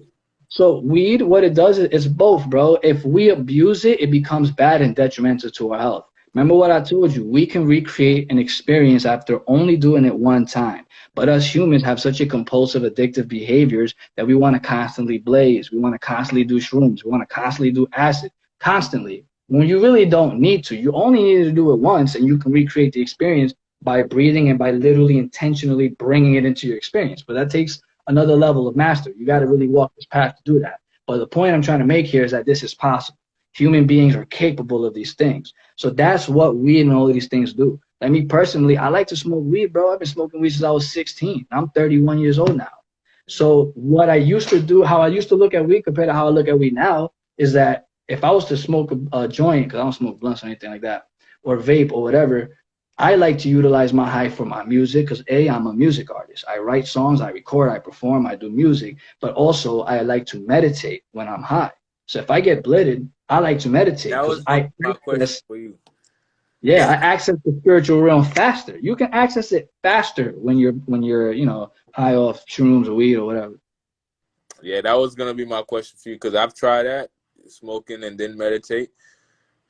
So weed, what it does is it's both, bro. If we abuse it, it becomes bad and detrimental to our health. Remember what I told you? We can recreate an experience after only doing it one time. But us humans have such a compulsive, addictive behaviors that we want to constantly blaze. We want to constantly do shrooms. We want to constantly do acid, constantly. When you really don't need to. You only need to do it once, and you can recreate the experience by breathing and by literally intentionally bringing it into your experience. But that takes another level of mastery. You got to really walk this path to do that. But the point I'm trying to make here is that this is possible. Human beings are capable of these things. So that's what weed and all of these things do. Like me personally, I like to smoke weed, bro. I've been smoking weed since I was 16. I'm 31 years old now. So what I used to do, how I used to look at weed compared to how I look at weed now, is that if I was to smoke a joint, because I don't smoke blunts or anything like that, or vape or whatever, I like to utilize my high for my music because I'm a music artist. I write songs, I record, I perform, I do music, but also I like to meditate when I'm high. So if I get blitted, I like to meditate That because was my question for you. I access the spiritual realm faster. You can access it faster when you're high off shrooms or weed or whatever. Yeah, that was gonna be my question for you because I've tried that, smoking and then meditate.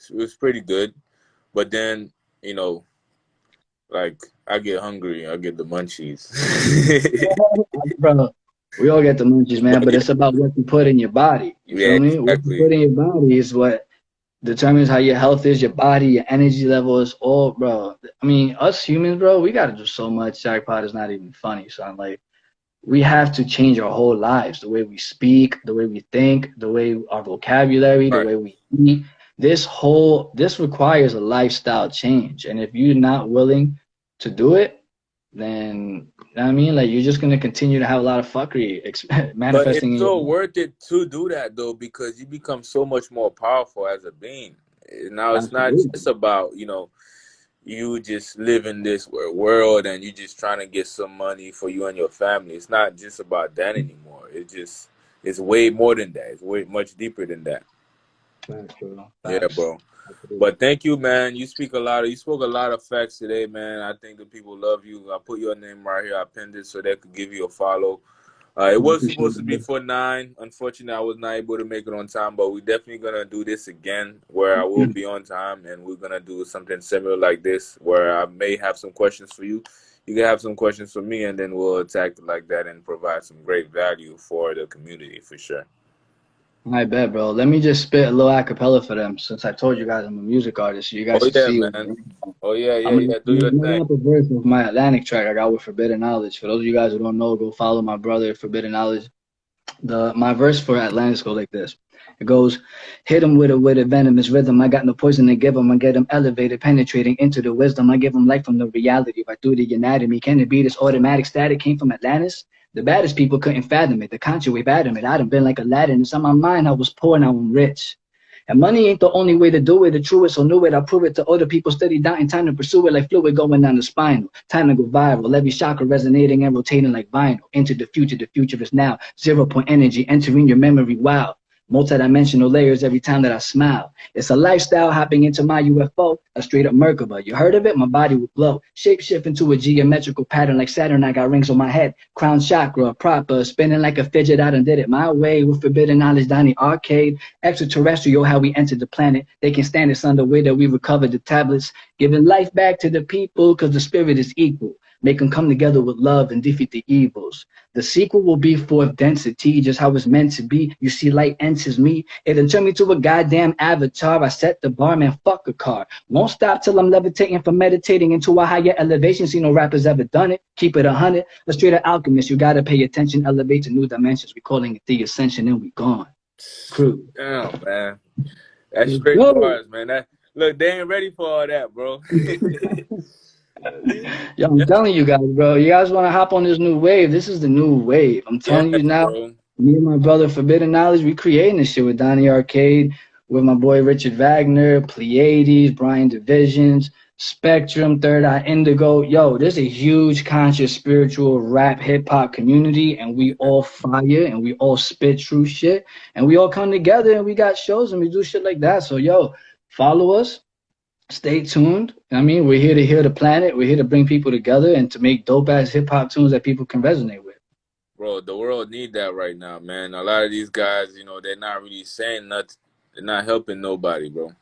It was pretty good, but then like I get hungry, I get the munchies. Bro, we all get the munchies, man, But but yeah, it's about what you put in your body. You yeah, feel me? What you exactly. put in your body is what determines how your health is, your body, your energy level is all, bro. I mean, us humans, bro, we gotta do so much. Jackpot is not even funny. So I'm like, we have to change our whole lives, the way we speak, the way we think, the way our vocabulary, the Right. way we eat. This requires a lifestyle change. And if you're not willing to do it, then I mean, like you're just gonna continue to have a lot of fuckery But manifesting it's in your so life. worth it to do that though because you become so much more powerful as a being. Now it's not Absolutely. just about you just live in this world and you just trying to get some money for you and your family. It's not just about that anymore. It's way more than that. It's way much deeper than that. Facts, bro. Yeah, Facts. bro. But thank you, man. You spoke a lot of facts today, man. I think the people love you. I put your name right here. I pinned it so they could give you a follow. It I was appreciate supposed to be it. for 9. Unfortunately, I was not able to make it on time, but we're definitely gonna do this again where I will be on time and we're gonna do something similar like this where I may have some questions for you. You can have some questions for me and then we'll attack it like that and provide some great value for the community for sure. I bet, bro. Let me just spit a little acapella for them since I told you guys I'm a music artist, so you guys Oh can yeah, see. man. Oh yeah, I'm yeah, gonna, yeah. Do I'm your gonna run thing. up a verse of my Atlantic track I got with Forbidden Knowledge. For those of you guys who don't know, go follow my brother Forbidden Knowledge. My verse for Atlantis goes like this. It goes, hit him with a venomous rhythm. I got no poison to give him. I get him elevated, penetrating into the wisdom. I give him life from the reality right through the anatomy. Can it be this automatic static came from Atlantis? The baddest people couldn't fathom it. The contra wave atom it. I'd have been like Aladdin. It's on my mind. I was poor, now I'm rich. And money ain't the only way to do it. The truest, so knew it. I prove it to other people. Steady doubting, time to pursue it like fluid going down the spinal. Time to go viral. Every chakra resonating and rotating like vinyl. Into the future is now. 0 point energy entering your memory. Wow. Multidimensional layers every time that I smile. It's a lifestyle hopping into my UFO, a straight up Merkaba. You heard of it? My body would glow. Shape shift into a geometrical pattern like Saturn. I got rings on my head. Crown chakra, proper. Spinning like a fidget. I done did it my way with forbidden knowledge down the arcade. Extraterrestrial, how we entered the planet. They can stand us on the way that we recovered the tablets. Giving life back to the people because the spirit is equal. Make them come together with love and defeat the evils. The sequel will be fourth density, just how it's meant to be. You see, light enters me. It done turned me to a goddamn avatar. I set the bar, man, fuck a car. Won't stop till I'm levitating from meditating into a higher elevation. See no rappers ever done it. Keep it 100. A straight up alchemist. You gotta pay attention. Elevate to new dimensions. We calling it the ascension and we gone. Crew. Damn, man. That's Let's straight go. bars, man. Look, they ain't ready for all that, bro. Yo, I'm telling you guys, bro. You guys want to hop on this new wave? This is the new wave. I'm telling you Yes, now. bro. Me and my brother Forbidden Knowledge, we creating this shit with Donnie Arcade, with my boy Richard Wagner, Pleiades, Brian Divisions. Spectrum, Third Eye Indigo. Yo, there's a huge conscious spiritual rap hip hop community, and we all fire and we all spit true shit, and we all come together and we got shows and we do shit like that. So yo, follow us, stay tuned. I mean, we're here to heal the planet. We're here to bring people together and to make dope ass hip hop tunes that people can resonate with. Bro, the world need that right now, man. A lot of these guys, they're not really saying nothing. They're not helping nobody, bro.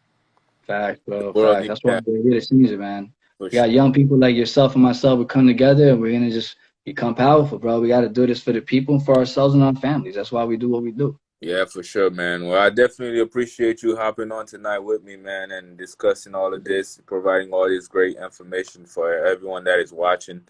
Facts, The bro. world Facts. needs That's why that we're here to seize it, man. for We got sure. young people like yourself and myself. We come together and we're gonna just become powerful, bro. We got to do this for the people and for ourselves and our families. That's why we do what we do. Yeah, for sure, man. Well, I definitely appreciate you hopping on tonight with me, man, and discussing all of this, providing all this great information for everyone that is watching.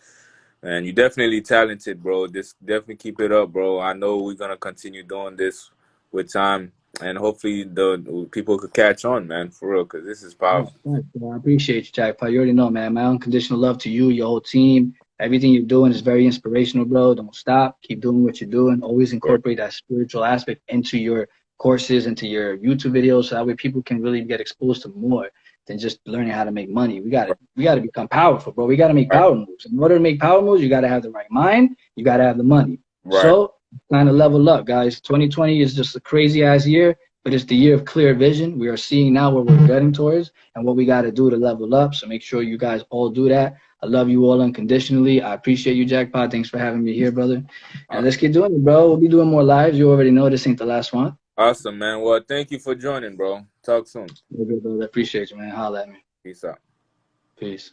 And you're definitely talented, bro. Just definitely keep it up, bro. I know we're gonna continue doing this with time, and hopefully the people could catch on, man, for real, because this is Yeah, powerful. thanks, bro. I appreciate you, Jackpot. You already know, man. My unconditional love to you, your whole team. Everything you're doing is very inspirational, bro. Don't stop. Keep doing what you're doing. Always Sure. incorporate that spiritual aspect into your courses, into your YouTube videos, so that way people can really get exposed to more than just learning how to make money. We gotta become powerful, bro. We gotta make Right, power moves. In order to make power moves, you gotta have the right mind. You gotta have the money. right, So kind of level up, guys. 2020 is just a crazy ass year, but it's the year of clear vision. We are seeing now where we're getting towards and what we got to do to level up. So make sure you guys all do that. I love you all unconditionally. I appreciate you, Jackpot. Thanks for having me here, brother. And let's get doing it, bro. We'll be doing more lives. You already know this ain't the last one. awesome, man. Well, thank you for joining, bro. Talk soon. Okay, brother. Appreciate you, man. Holla at me. Peace out. Peace.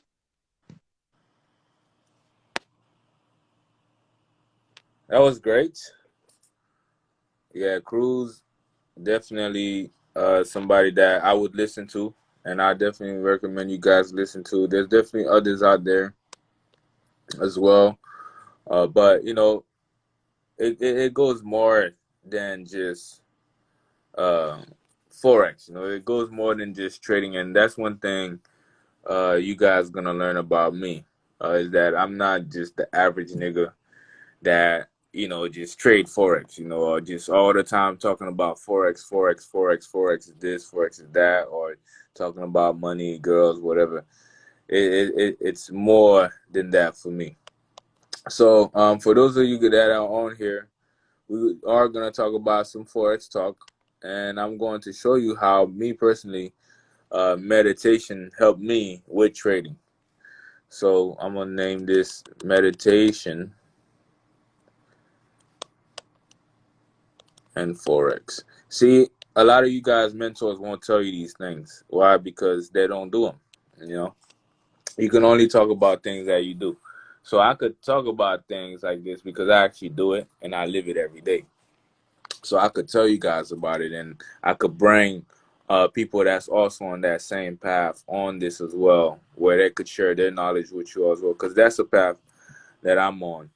That was great. Yeah, Cruz definitely somebody that I would listen to, and I definitely recommend you guys listen to. There's definitely others out there as well, but it goes more than just uh, forex. It goes more than just trading, and that's one thing you guys gonna learn about me is that I'm not just the average nigga that just trade forex, or just all the time talking about forex is this, forex is that, or talking about money, girls, whatever. It's more than that for me. So for those of you that are on here, we are going to talk about some forex talk, and I'm going to show you how me personally meditation helped me with trading. So I'm going to name this meditation and forex. See, a lot of you guys mentors won't tell you these things. Why? Because they don't do them. You can only talk about things that you do. So I could talk about things like this because I actually do it and I live it every day. So I could tell you guys about it, and I could bring people that's also on that same path on this as well, where they could share their knowledge with you as well, because that's a path that I'm on.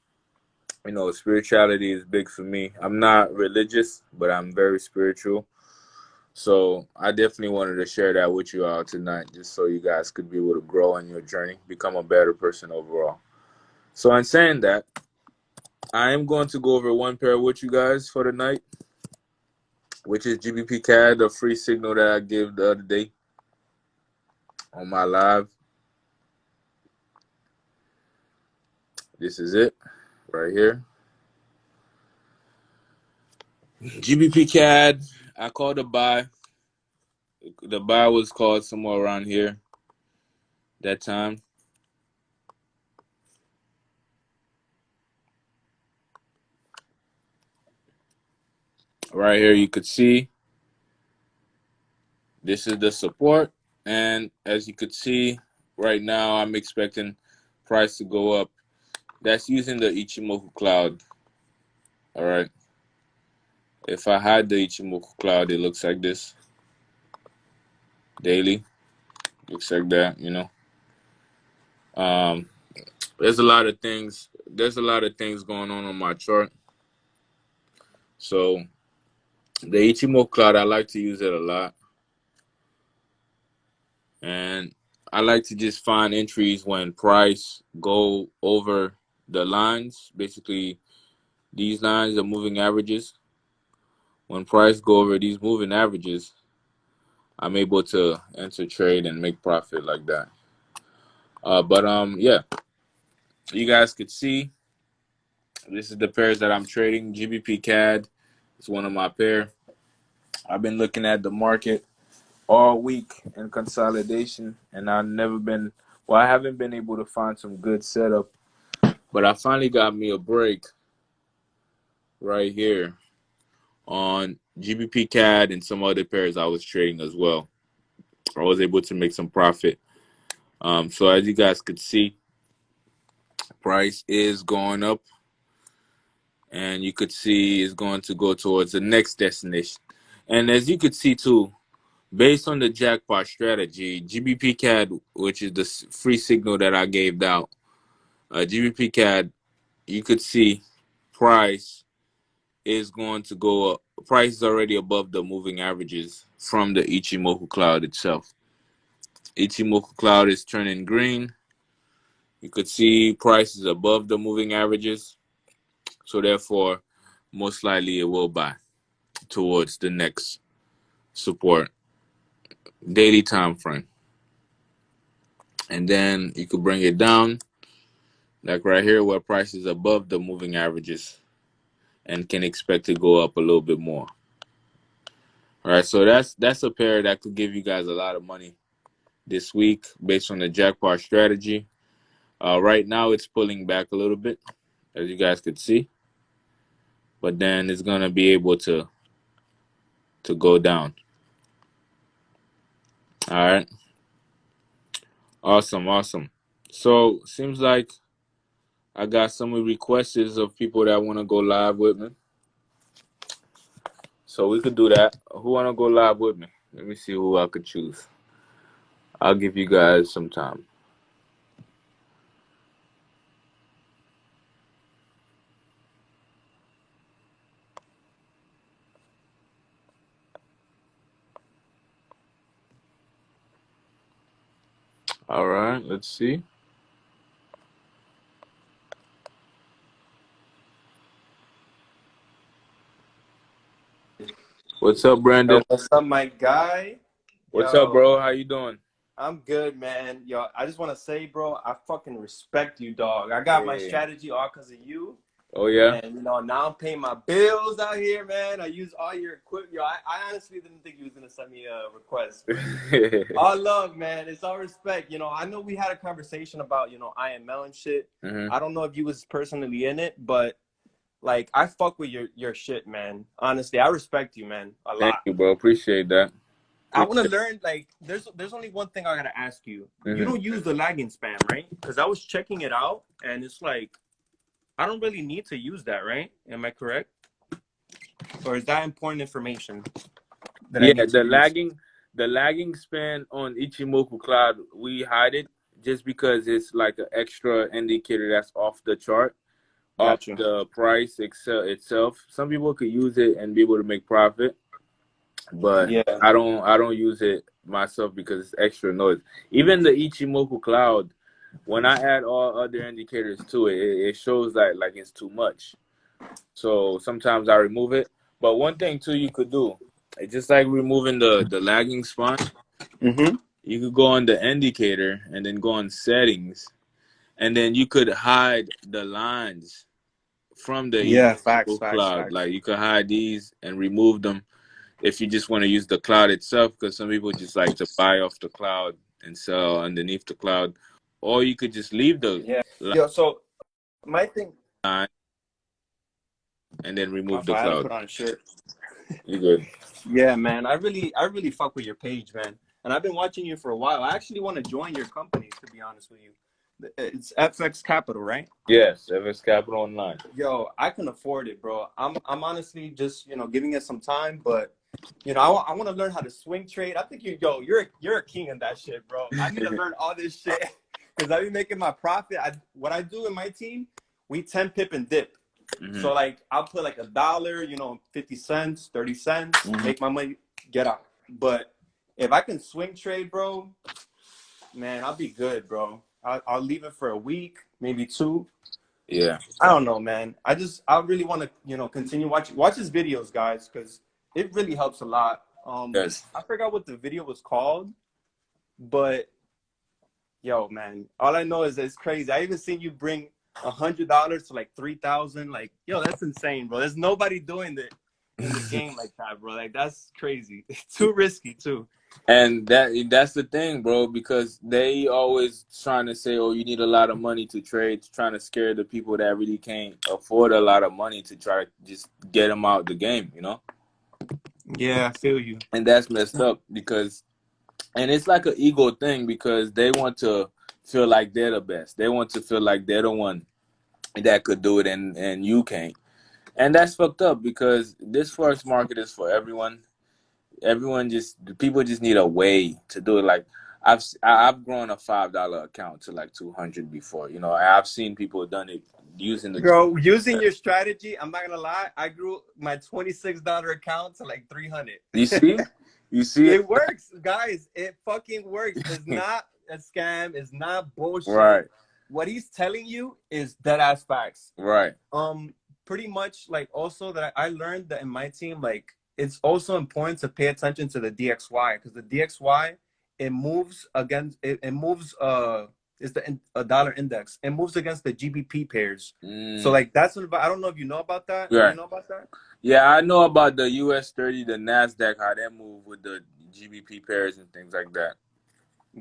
Spirituality is big for me. I'm not religious, but I'm very spiritual. So I definitely wanted to share that with you all tonight, just so you guys could be able to grow in your journey, become a better person overall. So in saying that, I am going to go over one pair with you guys for the night, which is GBP CAD, the free signal that I gave the other day on my live. This is it right here. GBP CAD, I called a buy. The buy was called somewhere around here that time. Right here you could see this is the support, and as you could see right now, I'm expecting price to go up. That's using the Ichimoku cloud. All right, if I had the Ichimoku cloud, it looks like this. Daily looks like that. um there's a lot of things going on my chart. So the Ichimoku cloud, I like to use it a lot, and I like to just find entries when price go over the lines. Basically, these lines are moving averages. When price go over these moving averages, I'm able to enter trade and make profit like that. Yeah, you guys could see this is the pairs that I'm trading. GBP CAD is one of my pair. I've been looking at the market all week in consolidation, and I haven't been able to find some good setup, but I finally got me a break right here on GBP CAD and some other pairs I was trading as well. I was able to make some profit. So as you guys could see, price is going up, and you could see it's going to go towards the next destination. And as you could see too, based on the jackpot strategy, GBP CAD, which is the free signal that I gave out, GBP CAD, you could see price is going to go up. Price is already above the moving averages from the Ichimoku cloud itself. Ichimoku cloud is turning green. You could see price is above the moving averages. So therefore, most likely it will buy towards the next support daily time frame. And then you could bring it down, like right here where price is above the moving averages and can expect to go up a little bit more. All right, so that's a pair that could give you guys a lot of money this week based on the jackpot strategy. Right now it's pulling back a little bit, as you guys could see, but then it's gonna be able to go down. All right, awesome. So seems like I got some requests of people that want to go live with me, so we could do that. Who want to go live with me? Let me see who I could choose. I'll give you guys some time. All right, let's see. What's up, Yo, Brandon? what's up, my guy? What's up, Yo, bro? How you doing? I'm good, man. Yo, I just want to say, bro, I fucking respect you, dog. I got my Hey. strategy all because of you. Oh yeah. And, now I'm paying my bills out here, man. I use all your equipment. Yo, I honestly didn't think you was going to send me a request. But all love, man. It's all respect. I know we had a conversation about, IML and shit. Mm-hmm. I don't know if you was personally in it, but, like, I fuck with your shit, man. Honestly, I respect you, man, a Thank lot. you, bro. Appreciate that. I want to learn, like, there's only one thing I gotta ask you. You Mm-hmm. don't use the lagging span, right? Because I was checking it out, and it's like, I don't really need to use that, right? Am I correct? Or is that important information that I Yeah, need to use? the lagging span on Ichimoku Cloud, we hide it just because it's like an extra indicator that's off the chart, off Got you. the price itself. Some people could use it and be able to make profit, but Yeah. I don't use it myself because it's extra noise. Even the Ichimoku Cloud, when I add all other indicators to it, it shows like it's too much. So sometimes I remove it. But one thing too you could do, it's just like removing the lagging span. Mm-hmm. You could go on the indicator and then go on settings, and then you could hide the lines from the Yeah, facts, Ichimoku facts, Cloud. facts. Like you could hide these and remove them if you just want to use the cloud itself, because some people just like to buy off the cloud and sell underneath the cloud. Or you could just leave the Yeah. Yo, so my thing, line and then my remove the fault, I had to cloud. put on a shirt. You good. Yeah, man. I really fuck with your page, man. And I've been watching you for a while. I actually want to join your company, to be honest with you. It's FX Capital, right? Yes, FS Capital Online. Yo, I can afford it, bro. I'm honestly just, giving it some time, but I want to learn how to swing trade. I think you're a king in that shit, bro. I need to learn all this shit because I be making my profit. What I do in my team, we 10 pip and dip. Mm-hmm. So like I'll put like $1, 50 cents, 30 cents, Mm-hmm. make my money, get out. But if I can swing trade, bro, man, I'll be good, bro. I'll leave it for a week, maybe two. Yeah. I don't know, man. I really want to, continue watch his videos, guys, because it really helps a lot. Yes. I forgot what the video was called, but Yo, man, all I know is that it's crazy. I even seen you bring $100 to like 3,000. Like, yo, that's insane, bro. There's nobody doing it in the game like that, bro. Like, that's crazy. It's too risky, too. And that's the thing, bro, because they always trying to say, oh, you need a lot of money to trade, trying to scare the people that really can't afford a lot of money to try to just get them out the game, you know? Yeah, I feel you. And that's messed up because, and it's like an ego thing because they want to feel like they're the best. They want to feel like they're the one that could do it and you can't. And that's fucked up because this forex market is for everyone. People just need a way to do it. Like I've grown a $5 account to like 200 before. You know, I've seen people done it using the. Bro, using your strategy, I'm not gonna lie, I grew my $26 account to like 300. You see, you see it. It works, guys. It fucking works. It's not a scam. It's not bullshit. Right. What he's telling you is dead ass facts. Right. Pretty much like also that I learned that in my team, like it's also important to pay attention to the DXY because the DXY it moves against it moves is a dollar index. It moves against the GBP pairs. So like that's I don't know if you know about that. Right. You know about that? Yeah, I know about the US 30, the NASDAQ, how they move with the GBP pairs and things like that.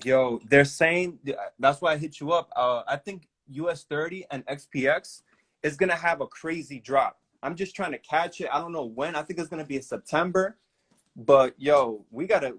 Yo, they're saying that's why I hit you up. I think US 30 and XPX is gonna have a crazy drop. I'm just trying to catch it. I don't know when. I think it's gonna be in September. But yo, we gotta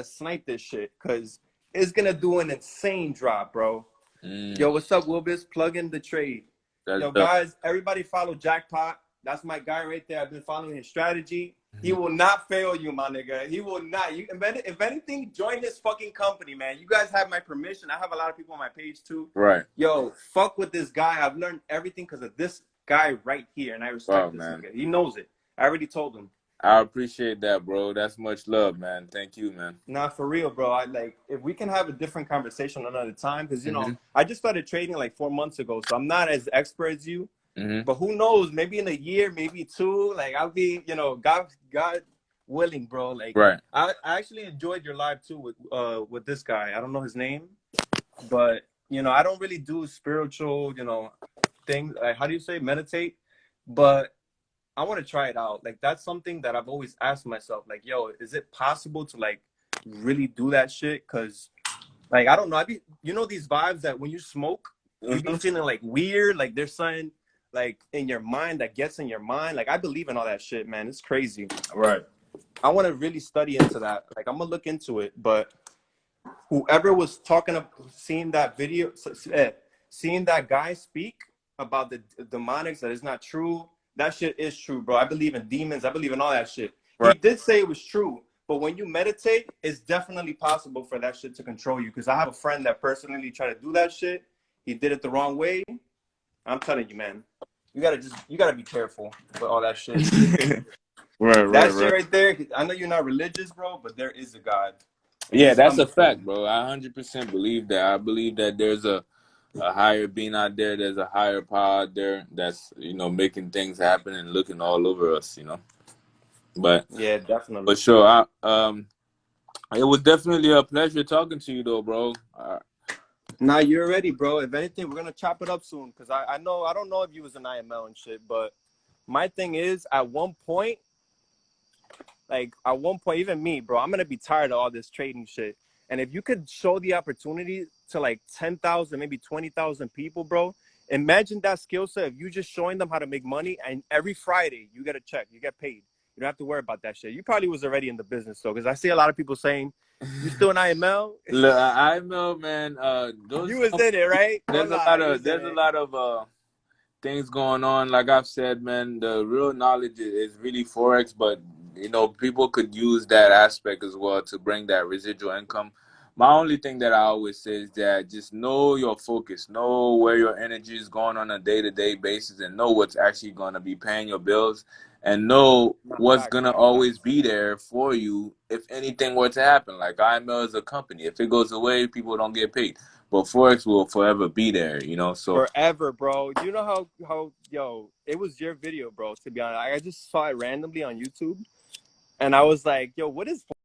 snipe this shit because it's gonna do an insane drop, bro. Yo, what's up, Wilbus? Plug in the trade. That's Yo, dope. guys, everybody follow Jackpot. That's my guy right there. I've been following his strategy. He will not fail you, my nigga. He will not. If anything, join this fucking company, man. You guys have my permission. I have a lot of people on my page too. Right. Yo, fuck with this guy. I've learned everything because of this guy right here, and I respect this nigga. He knows it. I already told him. I appreciate that, bro. That's much love, man. Thank you, man. Nah, for real, bro. I like if we can have a different conversation another time, because you know I just started trading like 4 months ago, so I'm not as expert as you. But who knows? Maybe in a year, maybe two. Like I'll be, you know, God willing, bro. Like right. I actually enjoyed your live too with this guy. I don't know his name, but you know I don't really do spiritual, you know, things. Like how do you say meditate? But I want to try it out. Like that's something that I've always asked myself. Like, yo, is it possible to like really do that shit? Cause like I don't know. You know these vibes that when you smoke, you be feeling like weird. Like there's something like in your mind that gets in your mind. Like I believe in all that shit, man. It's crazy. Right. I want to really study into that. Like I'm gonna look into it. But whoever was seeing that video, seeing that guy speak about the demonics, that is not true. That shit is true, bro. I believe in demons. I believe in all that shit. Right. He did say it was true. But when you meditate, it's definitely possible for that shit to control you. Because I have a friend that personally tried to do that shit. He did it the wrong way. I'm telling you, man. You gotta be careful with all that shit. That shit right there. I know you're not religious, bro, but there is a God. Yeah, that's a fact, bro. I 100% believe that. I believe that there's a higher being out there. There's a higher power out there that's, you know, making things happen and looking all over us, you know. But yeah, definitely. For sure. It was definitely a pleasure talking to you, though, bro. Nah, you're ready, bro. If anything, we're gonna chop it up soon. Cause I don't know if you was an IML and shit, but my thing is at one point, even me, bro, I'm gonna be tired of all this trading shit. And if you could show the opportunity to like 10,000, maybe 20,000 people, bro, imagine that skill set. If you just showing them how to make money, and every Friday you get a check, you get paid. You don't have to worry about that shit. You probably was already in the business, though, because I see a lot of people saying, "You still in IML?" Look, IML, man. You was in it, right? There's a lot of things going on. Like I've said, man, the real knowledge is really forex, but you know, people could use that aspect as well to bring that residual income. My only thing that I always say is that just know your focus, know where your energy is going on a day-to-day basis, and know what's actually going to be paying your bills, and know what's going to always be there for you if anything were to happen. Like IML is a company. If it goes away, people don't get paid. But Forex will forever be there, you know? So forever, bro. You know how yo, it was your video, bro, to be honest. I just saw it randomly on YouTube, and I was like, yo, what is